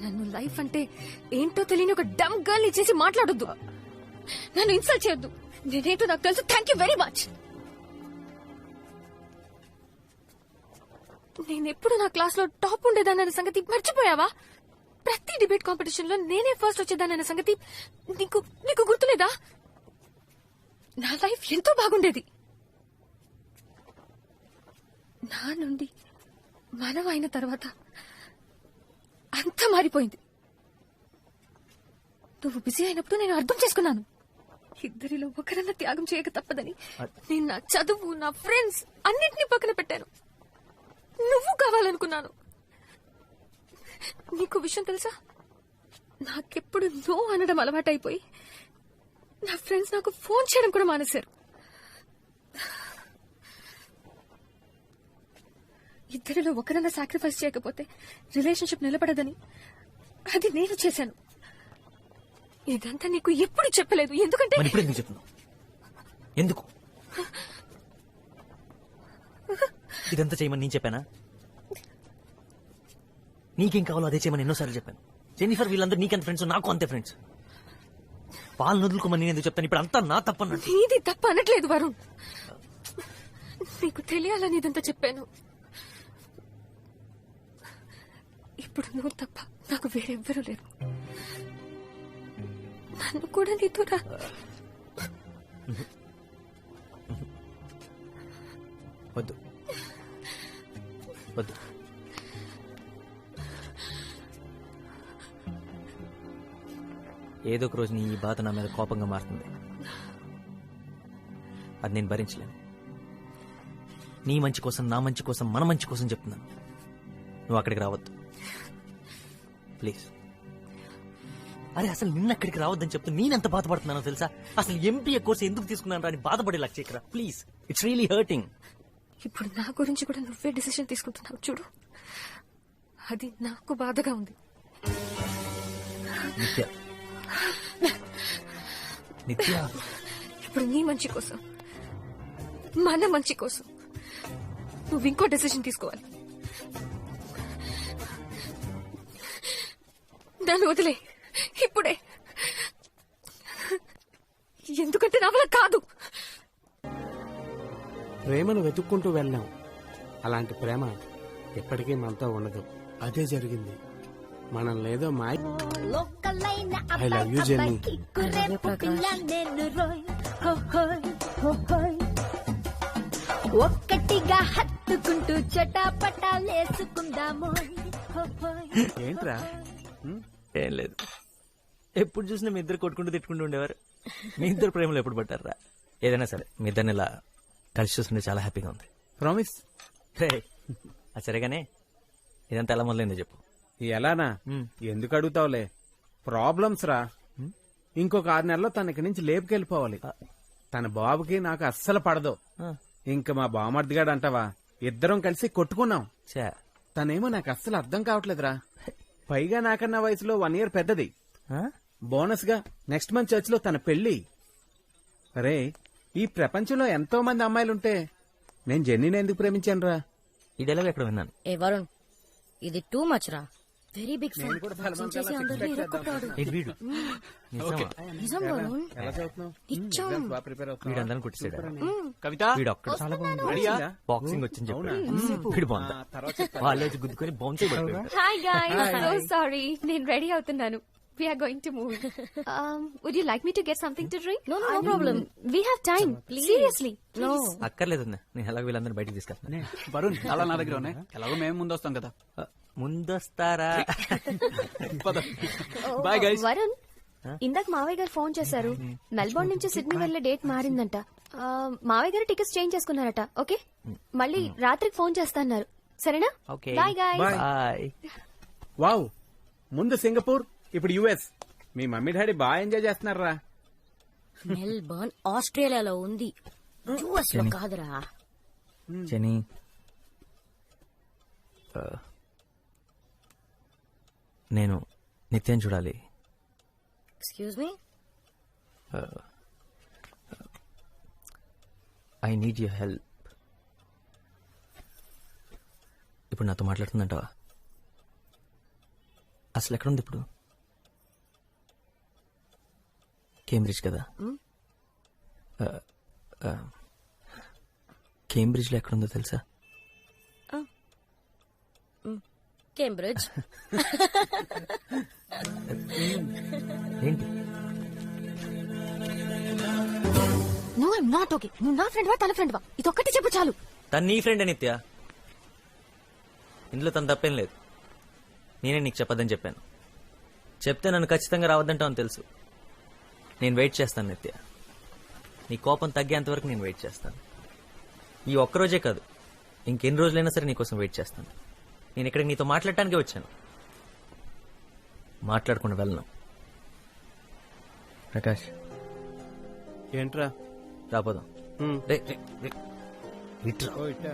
నన్ను లైఫ్ అంటే ఏంటో తెలియని ఒక డమ్ గర్ల్ ఇచ్చేసి మాట్లాడొద్దు. నన్ను ఇన్సల్ట్ చేయొద్దు. నేనేంటో నాకు తెలుసు. Thank you very much. నేనెప్పుడు నా క్లాస్ లో టాప్ ఉండేదానన్న సంగతి మర్చిపోయావా? ప్రతి డిబేట్ కాంపిటీషన్ లో నేనే ఫస్ట్ వచ్చేదానన్న సంగతి నీకు గుర్తులేదా? నా లైఫ్ ఎంతో బాగుండేది. నా నుండి మనం అయిన తర్వాత అంతా మారిపోయింది. నువ్వు బిజీ అయినప్పుడు నేను అర్థం చేసుకున్నాను. ఇద్దరిలో ఒకరన్నా త్యాగం చేయక తప్పదని నేను నా చదువు, నా ఫ్రెండ్స్ అన్నింటినీ పక్కన పెట్టాను. నువ్వు కావాలనుకున్నాను. నీకు విషయం తెలుసా? నాకెప్పుడు నో అనడం అలవాటైపోయి నా ఫ్రెండ్స్ నాకు ఫోన్ చేయడం కూడా మానేశారు. ఇద్దరిలో ఒకరన్నా సాక్రిఫైస్ చేయకపోతే రిలేషన్షిప్ నిలబడదని అది నేను చేశాను. ఇదంతా నీకు ఎప్పుడు చెప్పలేదు. ఎందుకంటే ఎందుకు ఇదంతా చేయమని నేను చెప్పానా? నీకేం కావాలో అదే చేయమని ఎన్నోసార్లు చెప్పాను. జెన్నిఫర్ వీళ్ళందరూ నీకెంత ఫ్రెండ్స్, నాకు అంతే ఫ్రెండ్స్. వాళ్ళని వదులుకోమని నేను ఎందుకు చెప్తాను? ఇప్పుడు అంతా నా తప్పన్నట్టు. నీది తప్ప అనట్లేదు వరుణ్. నీకు తెలియాలని ఇదంతా చెప్పాను. ఇప్పుడు నువ్వు తప్ప నాకు వేరెవ్వరూ లేరు. నన్ను కూడా నీతో వద్దు వద్దు. ఏదో ఒక రోజు నీ ఈ బాధ నా మీద కోపంగా మారుతుంది. అది నేను భరించలేను. నీ మంచి కోసం, నా మంచి కోసం, మన మంచి కోసం చెప్తున్నాను. నువ్వు అక్కడికి రావద్దు ప్లీజ్. అరే అసలు నిన్న అక్కడికి రావద్దని చెప్తే నేనెంత బాధపడుతున్నానో తెలుసా? అసలు ఎంపీఏ కోర్సు ఎందుకు తీసుకున్నాను రాని బాధపడేలా చేయకరా ప్లీజ్. It's really hurting. ఇప్పుడు నా గురించి కూడా నువ్వే డిసిషన్ తీసుకుంటున్నావు చూడు. అది నాకు బాధగా ఉంది. నిత్య నిత్య ఇప్పుడు నీ మంచి కోసం, మన మంచి కోసం నువ్వు ఇంకో డెసిషన్ తీసుకోవాలి. దాన్ని వదిలే ఇప్పుడే. ఎందుకంటే నా వల్ల కాదు. ప్రేమను వెతుక్కుంటూ వెళ్ళాం. అలాంటి ప్రేమ ఎప్పటికీ మనతో ఉండదు. అదే జరిగింది. మనం లేదో మాయ. I love you Jenny. ఒక్కటిగా హత్తుకుంటూ చటాపటాలేసుకుందాము. ఏంట్రా? ఏం లేదు. ఎప్పుడు చూసినా మీ ఇద్దరు కొట్టుకుంటూ తిట్టుకుంటూ ఉండేవారు. మీ ఇద్దరు ప్రేమలో ఎప్పుడు పట్టారా? ఏదైనా సరే మీ ఇద్దరిని ఇలా కలిసి చూస్తుంటే చాలా హ్యాపీగా ఉంది. ప్రామిస్. సరేగానే ఇదంతా ఎలా మొదలైందో చెప్పు. ఎలానా? ఎందుకు అడుగుతావులే. ప్రాబ్లమ్స్ రా. ఇంకొక 6 నెలల్లో తనకి నుంచి లేపుకెళ్ళిపోవాలి. తన బాబుకి నాకు అస్సలు పడదు. ఇంక మా బామర్దిగాడు అంటావా, ఇద్దరం కలిసి కొట్టుకున్నాం. తనేమో నాకు అస్సలు అర్థం కావట్లేదురా. పైగా నాకన్నా వయసులో 1 year పెద్దది. బోనస్ గా నెక్స్ట్ మంత్ చర్చ్ లో తన పెళ్లి. రే, ఈ ప్రపంచంలో ఎంతో మంది అమ్మాయిలుంటే నేను జెన్నీని ఎందుకు ప్రేమించాను రా? ఈ డైలాగ్ ఎక్కడ విన్నాను. ఏ వరుణ్, ఇది టూ మచ్ రా. Very big fan. నిజం వరుణ్. వీడందరం కుట్టిసాడు. వీడు ఒక్కడ చాలా బాగుంది. బాక్సింగ్ వచ్చింది చెప్పాడు. వీడు బాగుందా? వాళ్ళే గుద్దుకొని బౌన్స్ అయిపోయాడు. Hi guys, so sorry. నేను రెడీ అవుతున్నాను. We are going to move. Would you like me to get something to drink? No problem. We have time. Please. Seriously. No. అక్కర్లేదు. నేను ఎలాగో వీళ్ళందరూ బయటకు తీసుకెళ్తాను. వరుణ్, అలా నా దగ్గర ఉన్నాయి. ఎలాగో మేము ముందు వస్తాం కదా. ముందొస్తారా? Bye guys. వరుణ్, ఇందాక మావయ్య గారు ఫోన్ చేశారు. మెల్బోర్న్ నుంచి సిడ్నీ వెళ్లే డేట్ మారిందంట. మావయ్య గారు టికెట్స్ చేంజ్ చేసుకున్నారట. ఓకే, మళ్ళీ రాత్రికి ఫోన్ చేస్తాన్నారు. సరేనా? Bye guys. బాయ్. వావ్, ముందు సింగపూర్, ఇప్పుడు యుఎస్. మీ మమ్మీ డాడీ బాగా ఎంజాయ్ చేస్తున్నారా? మెల్బర్న్ ఆస్ట్రేలియాలో ఉంది, యుఎస్ లో కాదురా. జెనీ, నేను నిత్యం చూడాలి. Excuse me. I need your help. ఇప్పుడు నాతో మాట్లాడుతుందంటావా? అసలు ఎక్కడుంది ఇప్పుడు? కేంబ్రిడ్జ్ కదా? కేంబ్రిడ్జ్లో ఎక్కడుందో తెలుసా? కేంబ్రిడ్జ్. ఏంటి? నువ్వు ఐమ్ నాట్ ఓకే. నువ్వు నా ఫ్రెండ్ వా తన ఫ్రెండ్ వా ఇదొక్కటి చెప్పు చాలు. తను నీ ఫ్రెండ్ నిత్య, ఇందులో తను తప్పేం లేదు. నేనే నీకు చెప్పొద్దని చెప్పాను. చెప్తే నన్ను ఖచ్చితంగా రావద్దంటావని తెలుసు. నేను వెయిట్ చేస్తాను నిత్య. నీ కోపం తగ్గేంత వరకు నేను వెయిట్ చేస్తాను. ఈ ఒక్కరోజే కాదు, ఇంకెన్ని రోజులైనా సరే నీకోసం వెయిట్ చేస్తాను. నేను ఇక్కడికి నీతో మాట్లాడటానికే వచ్చాను, మాట్లాడకుండా వెళ్ళను. ప్రకాష్ ఏంట్రా? రాపోదాం. రే, రే, రే. ఇట్రా. ఓ ఇట్టా.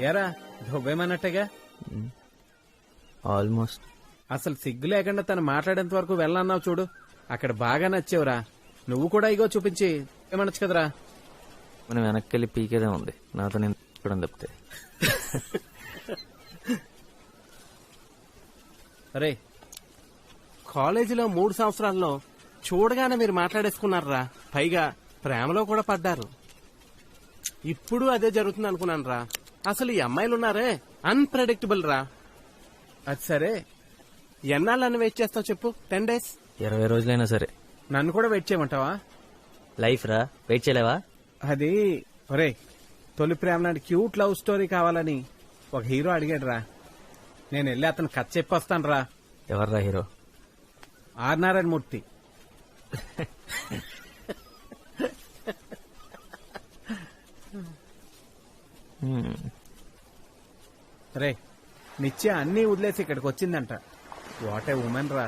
ఏరా దుబ్బేమన్నట్టుగా? ఆల్మోస్ట్. అసలు సిగ్గు లేకుండా తను మాట్లాడేంత వరకు వెళ్ళన్నావు చూడు, అక్కడ బాగా నచ్చేవురా. నువ్వు కూడా ఇగో చూపించి ఏమనొచ్చు కదరా. మనం వెనక్కి వెళ్ళి పీకేదే ఉంది. నాతో నేను చూడడం తప్పితే. అరే కాలేజీలో 3 సంవత్సరాల్లో చూడగానే మీరు మాట్లాడేసుకున్నారా, పైగా ప్రేమలో కూడా పడ్డారు. ఇప్పుడు అదే జరుగుతుంది అనుకున్నాను రా. అసలు ఈ అమ్మాయిలు ఉన్నారే అన్ప్రెడిక్టబుల్ రా. అది సరే, ఎన్నాళ్ళని వెయిట్ చేస్తావు చెప్పు? 10 days? 20 రోజులైనా సరే. నన్ను కూడా వెయిట్ చేయమంటావా? లైఫ్ రా, వెయిట్ చేయలేవా? అది ఒరే, తొలి ప్రేమ నాటి క్యూట్ లవ్ స్టోరీ కావాలని ఒక హీరో అడిగాడు రా. నేను వెళ్ళి అతను కథ చెప్పొస్తాను రా. ఎవర్రా హీరో? ఆర్ నారాయణ మూర్తి. రే నిత్య అన్నీ వదిలేసి ఇక్కడికి వచ్చిందంట. వాట్ ఏ ఉమెన్ రా.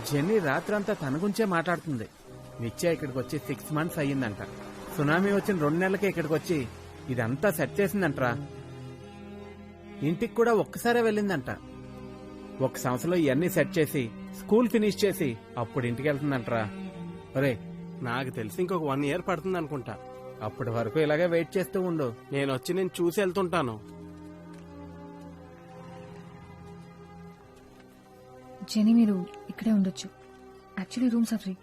జెన్నీ రాత్రంతా తన గురించే మాట్లాడుతుంది. నిత్య ఇక్కడికి వచ్చి 6 months అయ్యిందంట. సునామీ వచ్చిన 2 నెలలకే ఇక్కడికి వచ్చి ఇదంతా సెట్ చేసిందంటరా. ఇంటికి కూడా ఒక్కసారే వెళ్ళిందంట. 1 సంవత్సరంలో ఇవన్నీ సెట్ చేసి స్కూల్ ఫినిష్ చేసి అప్పుడు ఇంటికి వెళ్తుందంటరా. ఒరే నాకు తెలిసి ఇంకొక 1 year పడుతుంది అనుకుంటా. అప్పటి వరకు ఇలాగే వెయిట్ చేస్తూ ఉండు. నేను వచ్చి నేను చూసి వెళ్తుంటాను. జెనీ మీరు ఇక్కడే ఉండొచ్చు. Actually rooms are free.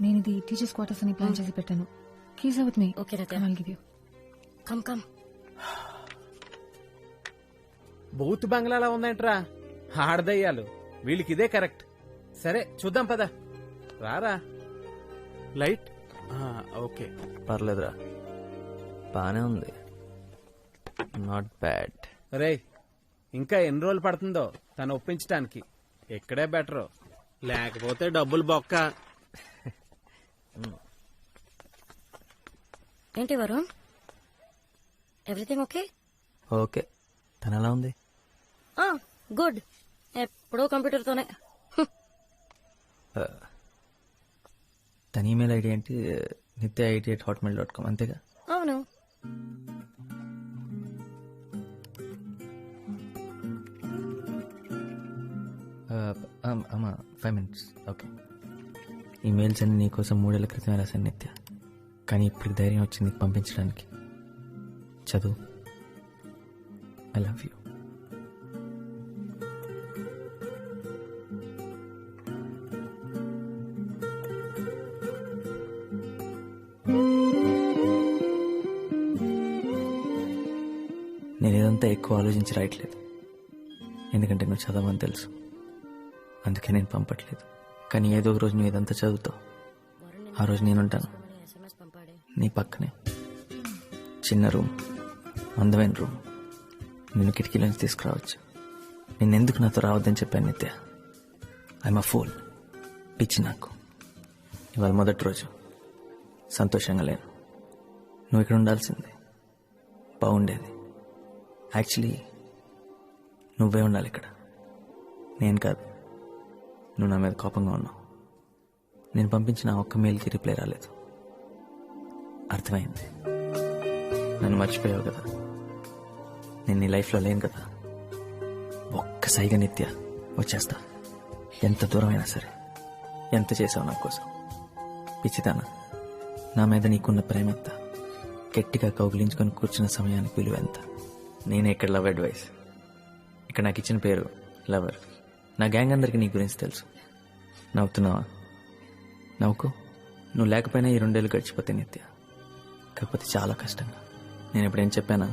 నేను ఇది టీచర్స్ క్వార్టర్స్ అని ప్లాన్ చేసి పెట్టాను. Keys with me. Okay, Natya. I'll give you. Come. బూత్ బంగ్లాలా ఉందేంట్రా, ఆడదయ్యాలు. వీళ్ళకి ఇదే కరెక్ట్. సరే చూద్దాం పద. రారా. Light okay. పర్లేదురా, బానే ఉంది. Not bad. రే ఇంకా ఎన్ని రోజులు పడుతుందో తను ఒప్పించడానికి. ఇక్కడే బెటర్, లేకపోతే డబ్బులు బొక్క. ఏంటి వరుణ్, ఎవ్రీథింగ్ ఓకే? ఓకే. తను ఎలా ఉంది? గుడ్. ఎప్పుడో కంప్యూటర్తోనే. తన ఈమెయిల్ ఐడి ఏంటి? nitya88@hotmail.com అంతేగా? అవును. అమ్మా 5 minutes. ఓకే. ఈమెయిల్స్ అన్ని నీకోసం 3 ఏళ్ల క్రితమే రాశాను నిత్య. కానీ ఇప్పుడు ధైర్యం వచ్చింది నీకు పంపించడానికి. చదువు. I love you. నేను ఇదంతా ఎక్కువ ఆలోచించి రాయట్లేదు, ఎందుకంటే నువ్వు చదవని తెలుసు. అందుకే నేను పంపట్లేదు. కానీ ఏదో ఒక రోజు నువ్వు ఇదంతా చదువుతావు. ఆ రోజు నేనుంటాను SMS పంపాడే. నీ పక్కనే. చిన్న రూమ్, అందమైన రూమ్. నిన్ను కిటికీలోంచి తీసుకురావచ్చు. నిన్నెందుకు నాతో రావద్దని చెప్పాను నిత్య. I'm a fool. పిచ్చి నాకు. ఇవాళ మొదటి రోజు. సంతోషంగా లేను. నువ్వు ఇక్కడ ఉండాల్సిందే. బాగుండేది. యాక్చువల్లీ నువ్వే ఉండాలి ఇక్కడ, నేను కాదు. నువ్వు నా మీద కోపంగా ఉన్నావు. నేను పంపించిన ఆ ఒక్క మెయిల్కి రిప్లై రాలేదు. అర్థమైంది. నన్ను మర్చిపోయావు కదా. నేను నీ లైఫ్లో లేను కదా. ఒక్కసారిగా నిత్య వచ్చేస్తా. ఎంత దూరమైనా సరే. ఎంత చేసావు నా కోసం. పిచ్చిదానా, నా మీద నీకున్న ప్రేమ ఎంత, గట్టిగా కౌగిలించుకొని కూర్చున్న సమయానికి విలువ ఎంత. నేనే ఇక్కడ లవ్ అడ్వైస్, ఇక్కడ నాకు ఇచ్చిన పేరు లవర్. నా గ్యాంగ్ అందరికీ నీ గురించి తెలుసు. నవ్వుతున్నావా? నవ్వుకో. నువ్వు లేకపోయినా ఈ 2 ఏళ్ళు గడిచిపోతే నిత్య, కాకపోతే చాలా కష్టంగా. నేను ఎప్పుడేం చెప్పానా,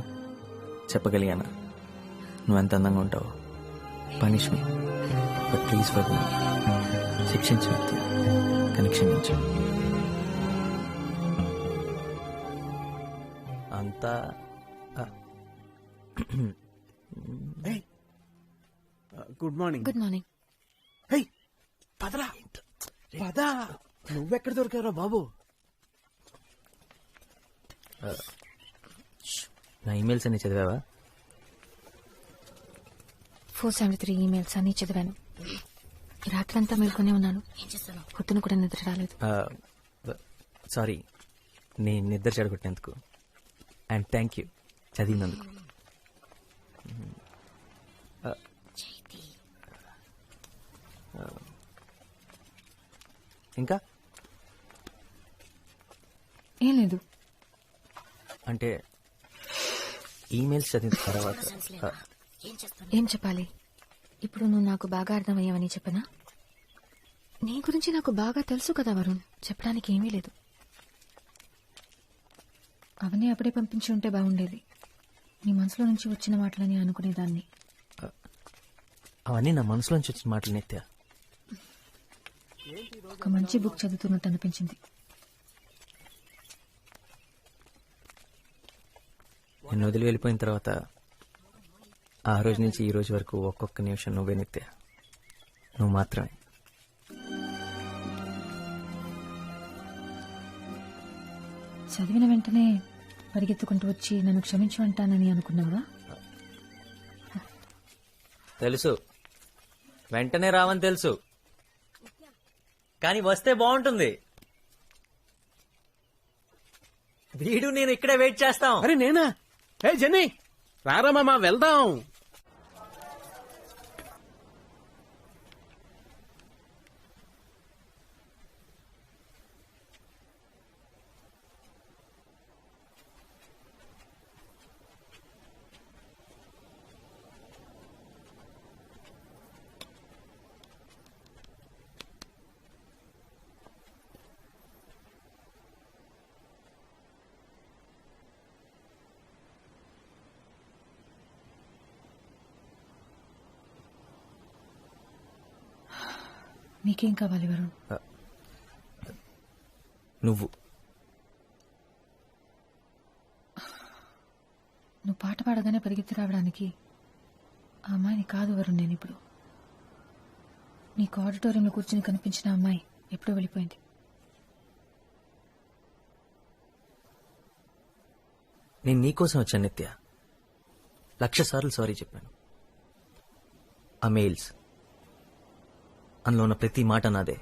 చెప్పగలిగానా? నువ్వెంత అందంగా ఉంటావో. Punish me, but please for me. శిక్షించు నిత్య, కానీ క్షమించు. అంతా గుడ్ మార్నింగ్. Good morning. పదరా పదా. నువ్వెక్కడ దొరికారా బాబు? నా ఈమెయిల్స్ అన్ని చదివావా? 473 ఈమెయిల్స్ అన్ని చదివాను. ఈ రాత్రంతా మేల్కొనే ఉన్నాను. పొద్దున కూడా నిద్ర రాలేదు. సారీ, నేను నిద్ర చెడగొట్టినందుకు. అండ్ థ్యాంక్ యూ చదివినందుకు. ఇంకా ఏం లేదు. అంటే ఈమెయిల్స్ చదివిన తర్వాత ఏం చెప్పాలి? ఇప్పుడు నువ్వు నాకు బాగా అర్థమయ్యావని చెప్పనా? నీ గురించి నాకు బాగా తెలుసు కదా వరుణ్, చెప్పడానికి ఏమీ లేదు. అవన్నీ అప్పుడే పంపించి ఉంటే బాగుండేది. నీ మనసులో నుంచి వచ్చిన మాటలని అనుకునేదాన్ని. అవన్నీ నా మనసులోంచి వచ్చిన మాటలు నిత్య. ఒక మంచి బుక్ చదువుతున్నట్టు అనిపించింది. నేను వదిలి వెళ్ళిపోయిన తర్వాత ఆ రోజు నుంచి ఈ రోజు వరకు ఒక్కొక్క నిమిషం నువ్వే నిత్య, నువ్వు మాత్రమే. చదివిన వెంటనే పరిగెత్తుకుంటూ వచ్చి నన్ను క్షమించమంటానని అనుకున్నావా? తెలుసు, వెంటనే రావని తెలుసు, కానీ వస్తే బాగుంటుంది. వీడు నేను ఇక్కడే వెయిట్ చేస్తాం. అరే నేనా? ఏ జెన్నీ రారా మామా, వెళ్దాం. నీకేం కావాలి వరుణ్? నువ్వు నువ్వు పాట పాడగానే పరిగెత్తి రావడానికి ఆ అమ్మాయిని కాదు వరుణ్. నేను ఇప్పుడు నీకు ఆడిటోరియంలో కూర్చుని కనిపించిన అమ్మాయి ఎప్పుడో వెళ్ళిపోయింది. నేను నీకోసం వచ్చాను నిత్య. 1,00,000 సార్లు సారీ చెప్పాను. ఆ మెయిల్స్, అందులో ఉన్న ప్రతి మాట నాదే.